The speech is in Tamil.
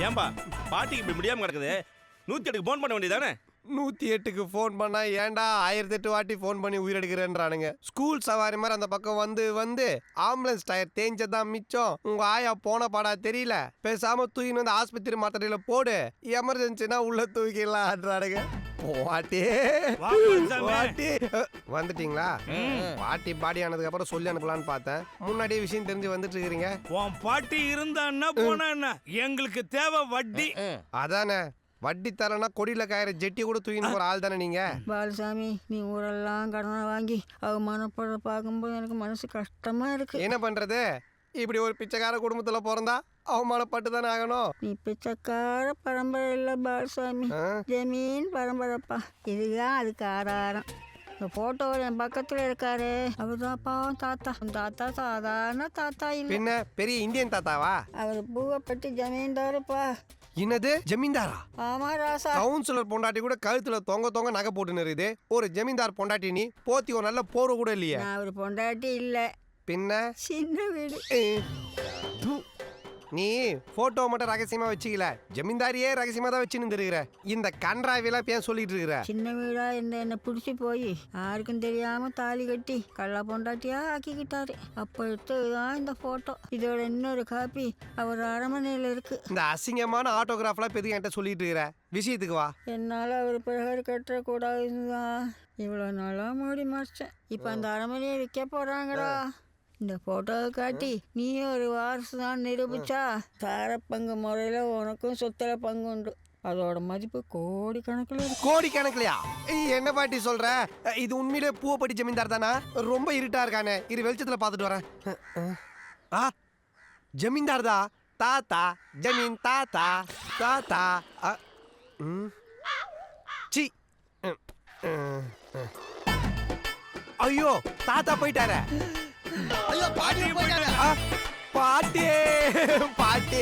ஏன்பா பாட்டிக்கு இப்படி முடியாம கிடக்குது? 108க்கு போன் பண்ண வேண்டியதானே? 108க்கு ஃபோன் பண்ணா ஏன்டா 1008 வாட்டி ஃபோன் பண்ணி உயிரெடுக்கிறேன்றானுங்க. ஸ்கூல் சவாரி மாதிரி அந்த பக்கம் வந்து ஆம்புலன்ஸ் டயர் தேஞ்சதான் மிச்சம். உங்க ஆயா போன பாடா தெரியல. பேசாம தூக்கின்னு வந்து ஆஸ்பத்திரி மாத்திரையில போடு, எமர்ஜென்சினா உள்ள தூக்கிடலான்றானுங்க. பாட்டி வந்துட்டீங்களா? பாட்டி பாடி ஆனதுக்கு அப்புறம் சொல்லி அனுப்பலான்னு பார்த்தேன். முன்னாடியே விஷயம் தெரிஞ்சு வந்துட்டு இருக்கிறீங்க. உன் பாட்டி இருந்தா போனா என்ன, எங்களுக்கு தேவை வட்டி. அதானே, வட்டி தரனா கொடியில காயிற ஜெட்டி கூட தூக்கின்னு போற ஆள் தானே நீங்க. பாலசாமி, நீ ஊரெல்லாம் கடனை வாங்கி அவமானப்பட பார்க்கும்போது எனக்கு மனசு கஷ்டமா இருக்கு. என்ன பண்றது, இப்படி ஒரு பிச்சைக்கார குடும்பத்துல பிறந்தா அவமானப்பட்டு தானே ஆகணும். நீ பிச்சைக்கார பரம்பரை இல்லை பாலசாமி, ஜமீன் பரம்பரைப்பா. இதுதான் அதுக்கு ஆதாரம். இந்த போட்டோவில் என் பக்கத்தில் இருக்காரு, அவர்தான் பாவம் தாத்தா. தாத்தா சாதாரண தாத்தா இல்லை, பின்ன பெரிய இந்தியன் தாத்தாவா? அவர் பூவைப்பட்டி ஜமீன்தாருப்பா. என்னது ஜமீன்தாரா? ஆமா ராசா. கவுன்சிலர் பொண்டாட்டி கூட கழுத்துல தொங்க நகை போட்டு நிறுது. ஒரு ஜமீன்தார் பொண்டாட்டி நீ போத்தி ஒரு நல்ல போற கூட இல்லையே. நான் ஒரு பொண்டாட்டி இல்லை, பின்ன சின்ன வீடு. நீ போட்டோ மட்டும் ரகசியமா வச்சுக்கல, ஜமீன்தாரியே ரகசியமா தான் வச்சுன்னு இருக்கிற. இந்த கன்றாவிலாம் பேன் சொல்லிட்டு இருக்கிற. சின்ன வீடா என்ன பிடிச்சி போய் யாருக்கும் தெரியாம தாலி கட்டி கள்ளா பொண்டாட்டியா ஆக்கிக்கிட்டாரு. அப்ப எடுத்ததுதான் இந்த போட்டோ. இதோட இன்னொரு காப்பி அவர் அரண்மனையில இருக்கு. இந்த அசிங்கமான ஆட்டோகிராஃப்லாம் பெரிய என்கிட்ட சொல்லிட்டு இருக்கிற. விஷயத்துக்கு வா. என்னால அவர் பிரகர் கட்ட கூடாதுதான் இவ்வளவு நாளா மூடி மறைச்சேன். இப்ப அந்த அரண்மனையை விற்க போறாங்கடா. இந்த போட்டோவை காட்டி நீ ஒரு வாரிசு தான் நிரூபிச்சா தாரப்பங்கு முறையில உனக்கும் சொத்துல பங்கு உண்டு. அதோட மதிப்பு கோடிக்கணக்கில் இருக்கு. கோடிக்கணக்கிலையா? என்ன பாட்டி சொல்ற? இது உண்மையிலே பூவப்பட்டி ஜமீன்தார் தானா? ரொம்ப இருட்டா இருக்கானே, இரு வெளிச்சத்துல பாத்துட்டு வரேன். ஜமீன்தார் தான். தாத்தா ஜமீன் தாத்தா தாத்தா. சி, ஐயோ தாத்தா போயிட்டார. பாட்டி பாட்டி பாட்டி